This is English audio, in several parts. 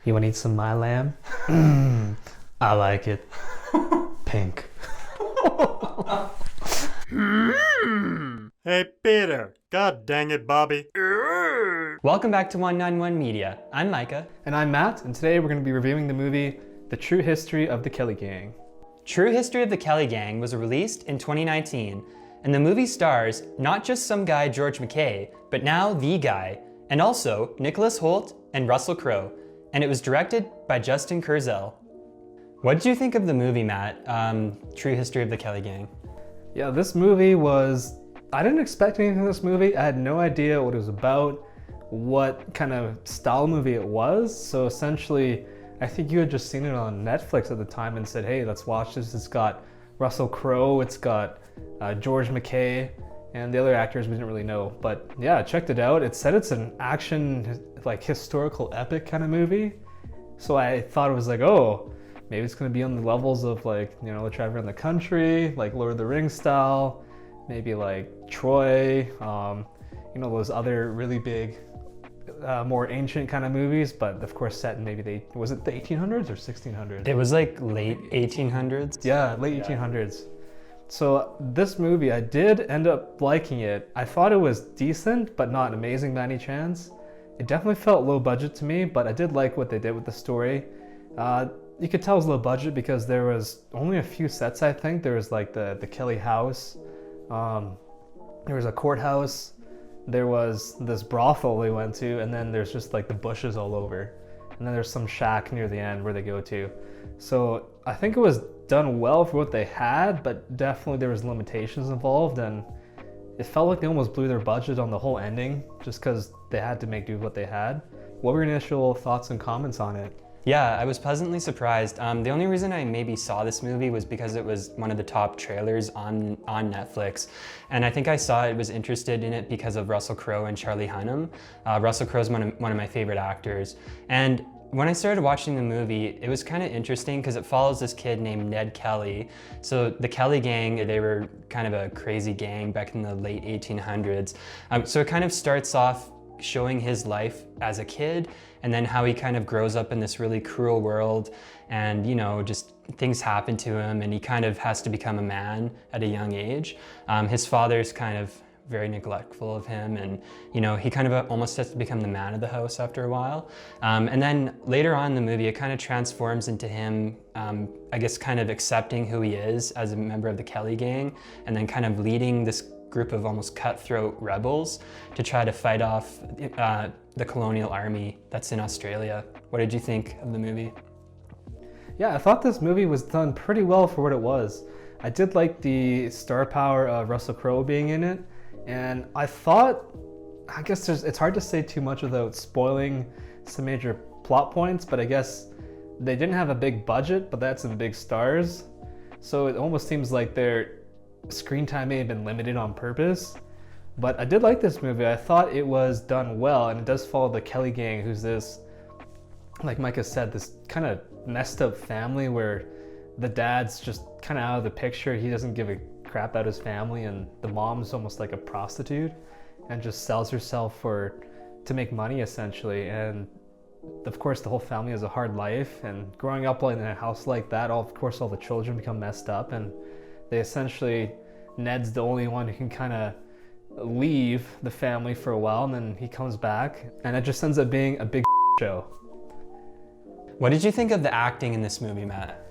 You want to eat some my lamb? I like it. Pink. Hey, Peter. God dang it, Bobby. Welcome back to 191 Media. I'm Micah. And I'm Matt, and today we're going to be reviewing the movie The True History of the Kelly Gang. True History of the Kelly Gang was released in 2019, and the movie stars not just some guy George MacKay, but now the guy, and also Nicholas Hoult and Russell Crowe, and it was directed by Justin Kurzel. What did you think of the movie, Matt? True History of the Kelly Gang. Yeah, this movie was... I didn't expect anything from this movie. I had no idea what it was about, what kind of style movie it was. So essentially, I think you had just seen it on Netflix at the time and said, hey, let's watch this. It's got Russell Crowe, it's got George MacKay, and the other actors we didn't really know. But yeah, I checked it out. It said it's an action, like historical epic kind of movie. So I thought it was like, oh, maybe it's going to be on the levels of like, you know, The Traveler in the Country, like Lord of the Rings style, maybe like Troy, you know, those other really big, more ancient kind of movies, but of course set in maybe was it the 1800s or 1600s? It was like late 1800s. Yeah, late 1800s. So this movie, I did end up liking it. I thought it was decent, but not amazing by any chance. It definitely felt low budget to me, but I did like what they did with the story. You could tell it was low budget because there was only a few sets, I think. There was like the Kelly house, there was a courthouse, there was this brothel they went to, and then there's just like the bushes all over. And then there's some shack near the end where they go to. So I think it was done well for what they had, but definitely there was limitations involved, and it felt like they almost blew their budget on the whole ending just because they had to make do with what they had. What were your initial thoughts and comments on it? Yeah, I was pleasantly surprised. The only reason I maybe saw this movie was because it was one of the top trailers on Netflix. And I think I was interested in it because of Russell Crowe and Charlie Hunnam. Russell Crowe's one of my favorite actors. And when I started watching the movie, it was kind of interesting because it follows this kid named Ned Kelly. So the Kelly gang, they were kind of a crazy gang back in the late 1800s. So it kind of starts off showing his life as a kid, and then how he kind of grows up in this really cruel world, and you know, just things happen to him, and he kind of has to become a man at a young age. His father's kind of very neglectful of him, and you know, he kind of almost has to become the man of the house after a while. And then later on in the movie, it kind of transforms into him, I guess, kind of accepting who he is as a member of the Kelly gang, and then kind of leading this group of almost cutthroat rebels to try to fight off the colonial army that's in Australia. What did you think of the movie? Yeah, I thought this movie was done pretty well for what it was. I did like the star power of Russell Crowe being in it, and I thought, I guess it's hard to say too much without spoiling some major plot points, but I guess they didn't have a big budget, but they had some big stars. So it almost seems like their screen time may have been limited on purpose. But I did like this movie. I thought it was done well, and it does follow the Kelly gang, who's this, like Micah said, this kind of messed up family where the dad's just kind of out of the picture. He doesn't give a crap about his family, and the mom's almost like a prostitute and just sells herself to make money essentially. And of course the whole family has a hard life, and growing up in a house like that, of course all the children become messed up, and they essentially, Ned's the only one who can kind of leave the family for a while, and then he comes back, and it just ends up being a big show. What did you think of the acting in this movie, Matt?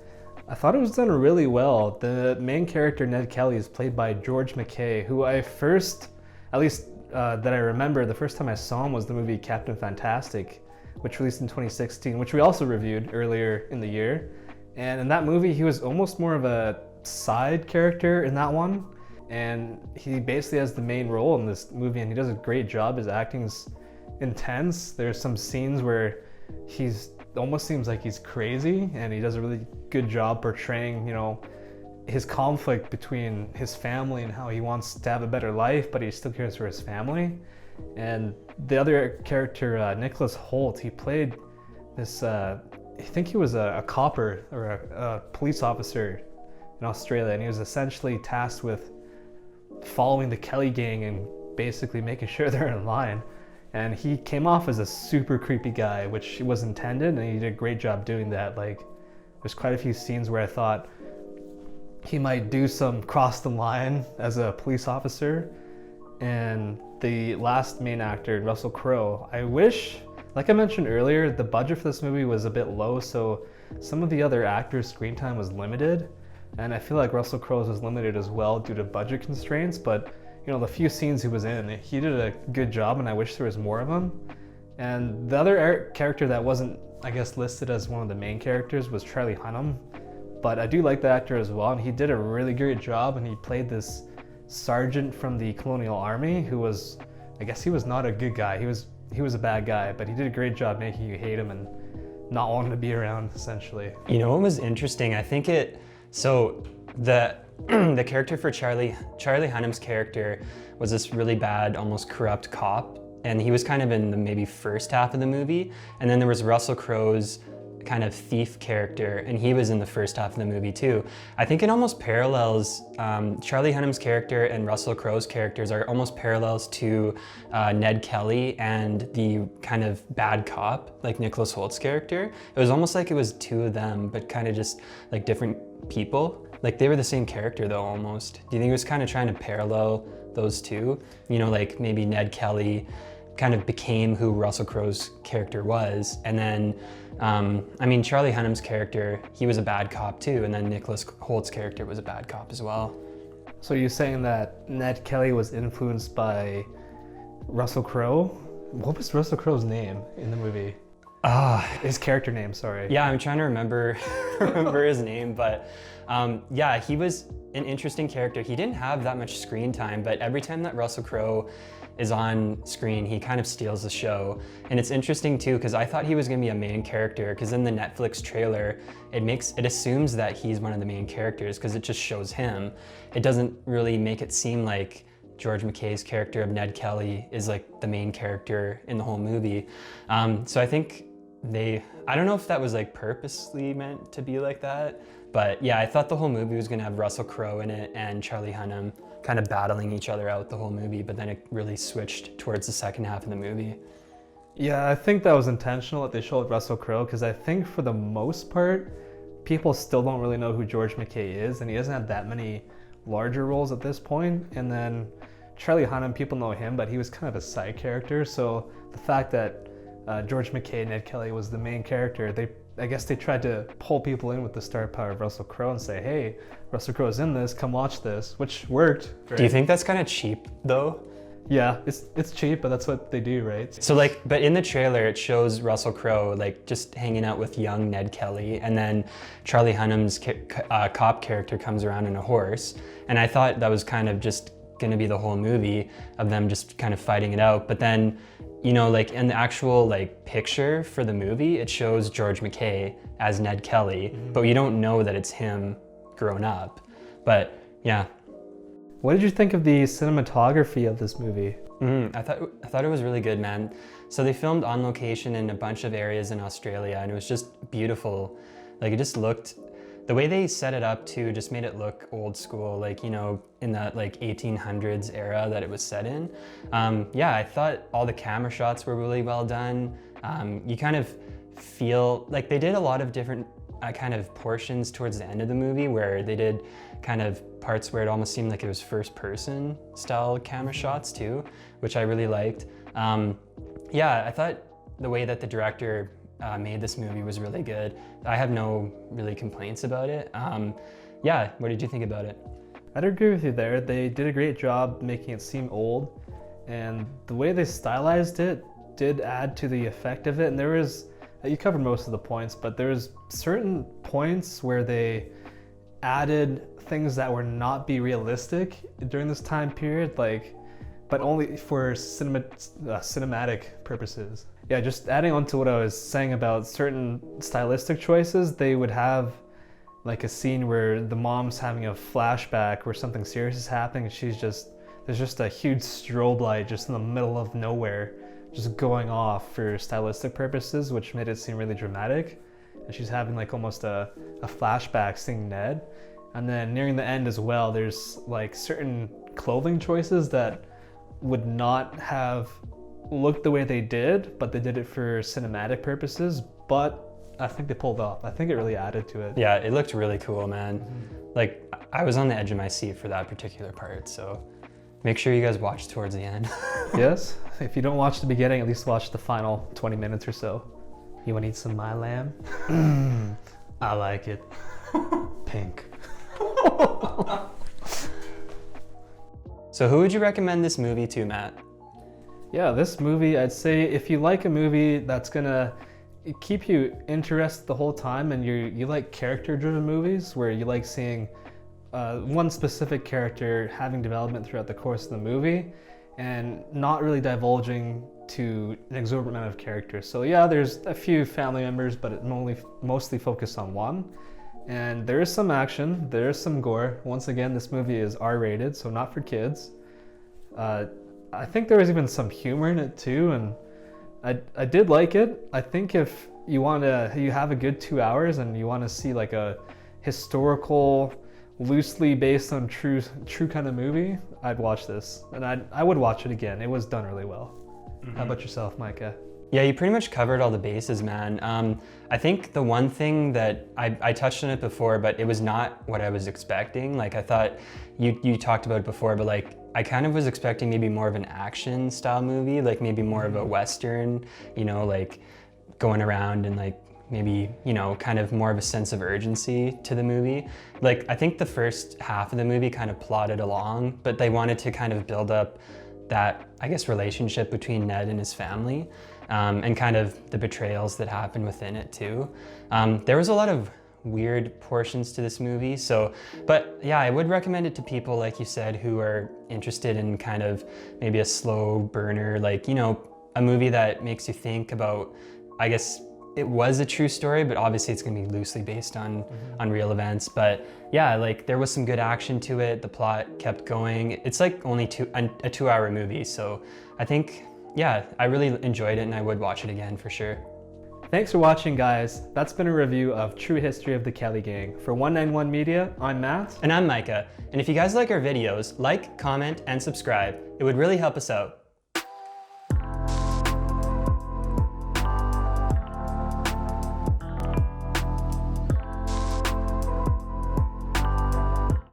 I thought it was done really well. The main character, Ned Kelly, is played by George MacKay, who I first, at least that I remember, the first time I saw him was the movie Captain Fantastic, which released in 2016, which we also reviewed earlier in the year. And in that movie, he was almost more of a side character in that one, and he basically has the main role in this movie, and he does a great job. His acting's intense. There's some scenes where he's almost seems like he's crazy, and he does a really good job portraying, you know, his conflict between his family and how he wants to have a better life, but he still cares for his family. And the other character, Nicholas Hoult, he played this, I think he was a copper or a police officer in Australia, and he was essentially tasked with following the Kelly gang and basically making sure they're in line. and he came off as a super creepy guy, which was intended, and he did a great job doing that. Like, there's quite a few scenes where I thought he might do some cross the line as a police officer. And the last main actor, Russell Crowe, I wish, like I mentioned earlier, the budget for this movie was a bit low, so some of the other actors' screen time was limited, and I feel like Russell Crowe's was limited as well due to budget constraints, but you know, the few scenes he was in, he did a good job, and I wish there was more of him. And the other character that wasn't, I guess, listed as one of the main characters was Charlie Hunnam, but I do like the actor as well, and he did a really great job, and he played this sergeant from the colonial army who was, I guess he was not a good guy, he was a bad guy, but he did a great job making you hate him and not wanting to be around, essentially. You know what was interesting? I think the the character for Charlie Hunnam's character was this really bad, almost corrupt cop, and he was kind of in the maybe first half of the movie, and then there was Russell Crowe's kind of thief character, and he was in the first half of the movie too. I think it almost parallels, Charlie Hunnam's character and Russell Crowe's characters are almost parallels to Ned Kelly and the kind of bad cop, like Nicholas Holt's character. It was almost like it was two of them, but kind of just like different people. Like they were the same character though, almost. Do you think it was kind of trying to parallel those two? You know, like maybe Ned Kelly kind of became who Russell Crowe's character was, and then I mean, Charlie Hunnam's character, he was a bad cop too, and then Nicholas Holt's character was a bad cop as well. So you're saying that Ned Kelly was influenced by Russell Crowe? What was Russell Crowe's name in the movie? His character name, sorry. Yeah, I'm trying to remember his name, but yeah, he was an interesting character. He didn't have that much screen time, but every time that Russell Crowe is on screen, he kind of steals the show. And it's interesting too, because I thought he was gonna be a main character, because in the Netflix trailer, it assumes that he's one of the main characters, because it just shows him. It doesn't really make it seem like George MacKay's character of Ned Kelly is like the main character in the whole movie. So I think I don't know if that was like purposely meant to be like that, but yeah, I thought the whole movie was gonna have Russell Crowe in it and Charlie Hunnam kind of battling each other out the whole movie, but then it really switched towards the second half of the movie. Yeah, I think that was intentional that they showed Russell Crowe, because I think for the most part, people still don't really know who George MacKay is, and he doesn't have that many larger roles at this point. And then Charlie Hunnam, people know him, but he was kind of a side character, so the fact that George MacKay and Ned Kelly was the main character, I guess they tried to pull people in with the star power of Russell Crowe and say, hey, Russell Crowe's in this, come watch this, which worked. Right? Do you think that's kind of cheap though? Yeah, it's cheap, but that's what they do, right? So like, but in the trailer, it shows Russell Crowe like just hanging out with young Ned Kelly, and then Charlie Hunnam's cop character comes around in a horse, and I thought that was kind of just gonna be the whole movie of them just kind of fighting it out. But then, you know, like in the actual like picture for the movie, it shows George MacKay as Ned Kelly, but you don't know that it's him grown up. But yeah. What did you think of the cinematography of this movie? I thought it was really good, man. So they filmed on location in a bunch of areas in Australia, and it was just beautiful. Like it just looked, the way they set it up too just made it look old school, like, you know, in that like 1800s era that it was set in. Yeah, I thought all the camera shots were really well done. You kind of feel like they did a lot of different kind of portions towards the end of the movie where they did kind of parts where it almost seemed like it was first person style camera shots too, which I really liked. Yeah, I thought the way that the director made this movie was really good. I have no really complaints about it. Yeah, what did you think about it? I'd agree with you there. They did a great job making it seem old, and the way they stylized it did add to the effect of it. And there was, you covered most of the points, but there was certain points where they added things that were not be realistic during this time period, like, but only for cinematic purposes. Yeah, just adding on to what I was saying about certain stylistic choices, they would have like a scene where the mom's having a flashback where something serious is happening, and there's just a huge strobe light just in the middle of nowhere, just going off for stylistic purposes, which made it seem really dramatic. And she's having like almost a flashback seeing Ned. And then nearing the end as well, there's like certain clothing choices that would not have look the way they did, but they did it for cinematic purposes, but I think they pulled off. I think it really added to it. Yeah, it looked really cool, man. Like, I was on the edge of my seat for that particular part, so make sure you guys watch towards the end. Yes? If you don't watch the beginning, at least watch the final 20 minutes or so. You wanna eat some my lamb? I like it. Pink. So who would you recommend this movie to, Matt? Yeah, this movie, I'd say if you like a movie that's gonna keep you interested the whole time, and you like character-driven movies where you like seeing one specific character having development throughout the course of the movie and not really divulging to an exorbitant amount of characters. So yeah, there's a few family members, but it mostly focused on one. And there is some action, there is some gore. Once again, this movie is R-rated, so not for kids. I think there was even some humor in it too, and I did like it. I think if you have a good 2 hours and you want to see like a historical, loosely based on true kind of movie, I'd watch this, and I would watch it again. It was done really well. How about yourself, Micah? Yeah, you pretty much covered all the bases, man. I think the one thing that I touched on it before, but it was not what I was expecting. Like, I thought you talked about it before, but like I kind of was expecting maybe more of an action style movie, like maybe more of a Western, you know, like going around and like maybe, you know, kind of more of a sense of urgency to the movie. Like, I think the first half of the movie kind of plodded along, but they wanted to kind of build up that, I guess, relationship between Ned and his family, and kind of the betrayals that happen within it too. There was a lot of weird portions to this movie, but yeah, I would recommend it to people, like you said, who are interested in kind of maybe a slow burner, like, you know, a movie that makes you think about, I guess, it was a true story, but obviously it's gonna be loosely based on real events. But yeah, like there was some good action to it. The plot kept going. It's like only a 2 hour movie. So I think, yeah, I really enjoyed it and I would watch it again for sure. Thanks for watching, guys. That's been a review of True History of the Kelly Gang. For 191 Media, I'm Matt. And I'm Micah. And if you guys like our videos, like, comment, and subscribe. It would really help us out.